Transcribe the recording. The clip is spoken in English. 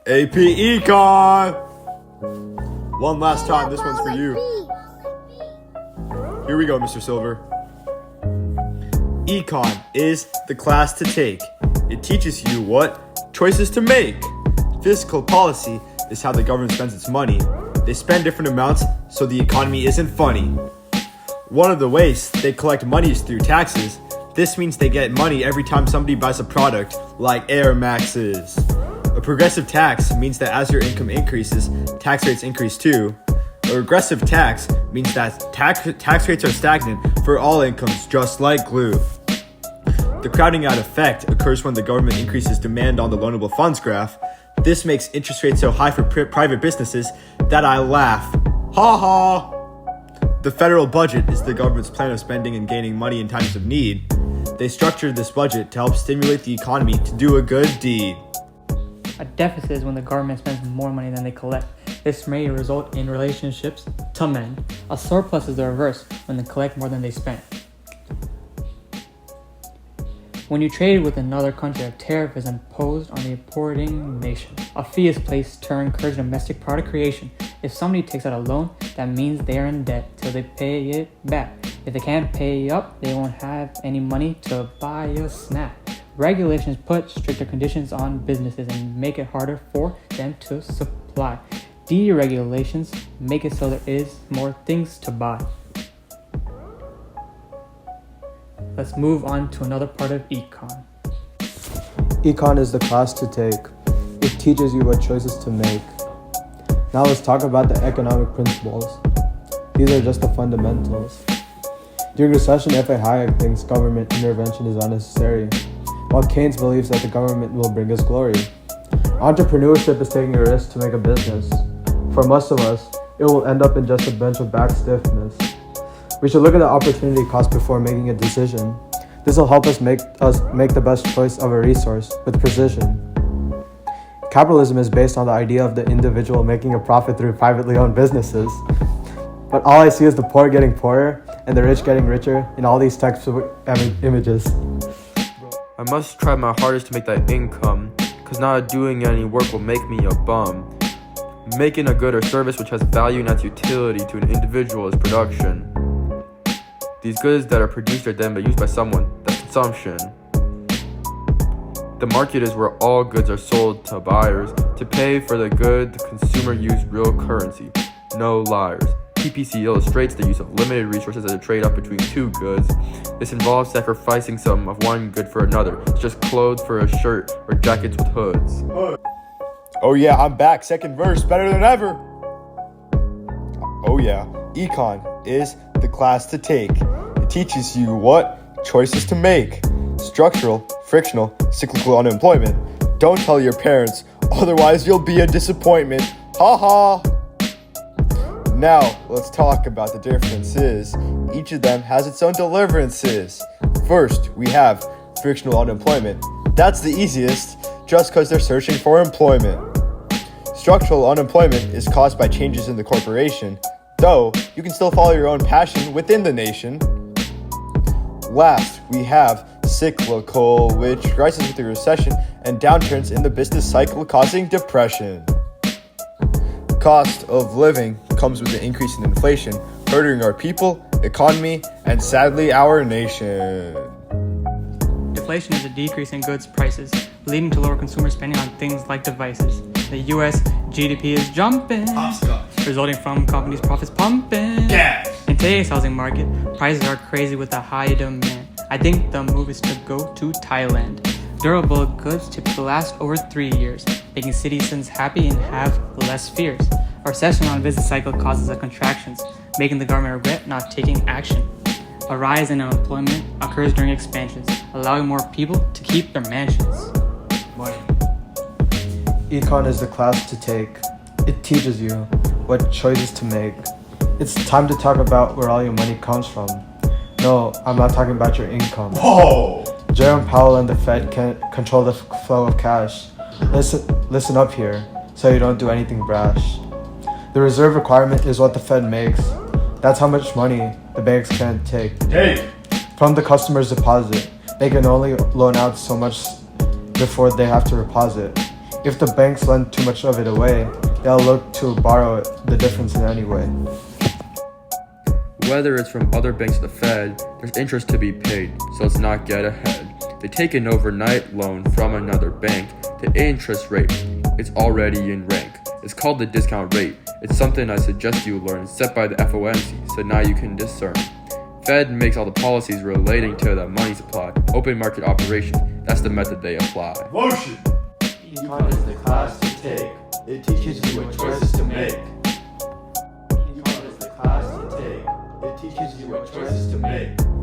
AP Econ! One last time, this one's for you. Here we go, Mr. Silver. Econ is the class to take. It teaches you what choices to make. Fiscal policy is how the government spends its money. They spend different amounts so the economy isn't funny. One of the ways they collect money is through taxes. This means they get money every time somebody buys a product, like Air Maxes. A progressive tax means that as your income increases, tax rates increase too. A regressive tax means that tax rates are stagnant for all incomes, just like glue. The crowding out effect occurs when the government increases demand on the loanable funds graph. This makes interest rates so high for private businesses that I laugh. Ha ha! The federal budget is the government's plan of spending and gaining money in times of need. They structured this budget to help stimulate the economy to do a good deed. A deficit is when the government spends more money than they collect. This may result in relationships to mend. A surplus is the reverse, when they collect more than they spend. When you trade with another country, a tariff is imposed on the importing nation. A fee is placed to encourage domestic product creation. If somebody takes out a loan, that means they are in debt till they pay it back. If they can't pay up, they won't have any money to buy a snack. Regulations put stricter conditions on businesses and make it harder for them to supply. Deregulations make it so there is more things to buy. Let's move on to another part of Econ. Econ is the class to take. It teaches you what choices to make. Now let's talk about the economic principles. These are just the fundamentals. During recession, F.A. Hayek thinks government intervention is unnecessary, while Keynes believes that the government will bring us glory. Entrepreneurship is taking a risk to make a business. For most of us, it will end up in just a bunch of back stiffness. We should look at the opportunity cost before making a decision. This will help us make the best choice of a resource with precision. Capitalism is based on the idea of the individual making a profit through privately owned businesses. But all I see is the poor getting poorer and the rich getting richer in all these types of images. I must try my hardest to make that income, cause not doing any work will make me a bum. Making a good or service which has value and adds utility to an individual is production. These goods that are produced are then used by someone, that's consumption. The market is where all goods are sold to buyers. To pay for the good, the consumer used real currency, no liars. PPC illustrates the use of limited resources as a trade-off between two goods. This involves sacrificing some of one good for another, such as clothes for a shirt or jackets with hoods. Oh yeah, I'm back. Second verse, better than ever. Oh yeah, Econ is the class to take. It teaches you what choices to make. Structural, frictional, cyclical unemployment. Don't tell your parents, otherwise you'll be a disappointment. Ha ha! Now, let's talk about the differences. Each of them has its own deliverances. First, we have frictional unemployment. That's the easiest, just because they're searching for employment. Structural unemployment is caused by changes in the corporation, though you can still follow your own passion within the nation. Last, we have cyclical, which rises with the recession and downturns in the business cycle causing depression. Cost of living comes with the increase in inflation, hurting our people, economy, and sadly our nation. Deflation is a decrease in goods prices, leading to lower consumer spending on things like devices. The US GDP is jumping, resulting from companies' profits pumping. In today's housing market, prices are crazy with a high demand. I think the move is to go to Thailand. Durable goods typically last over 3 years, making citizens happy and have less fears. A recession on a business cycle causes a contractions, making the government regret not taking action. A rise in unemployment occurs during expansions, allowing more people to keep their mansions. Money. Econ is the class to take. It teaches you what choices to make. It's time to talk about where all your money comes from. No, I'm not talking about your income. Whoa! Jerome Powell and the Fed can't control the flow of cash. Listen up here, so you don't do anything brash. The reserve requirement is what the Fed makes. That's how much money the banks can take. From the customer's deposit. They can only loan out so much before they have to deposit. If the banks lend too much of it away, they'll look to borrow the difference in any way. Whether it's from other banks or the Fed, there's interest to be paid, so let's not get ahead. They take an overnight loan from another bank. The interest rate is already in rank. It's called the discount rate. It's something I suggest you learn, set by the FOMC, so now you can discern. Fed makes all the policies relating to the money supply. Open market operation, that's the method they apply. Motion! Econ is the class to take. It teaches you what choices to make. Econ is the class to take. It teaches you what choices to make.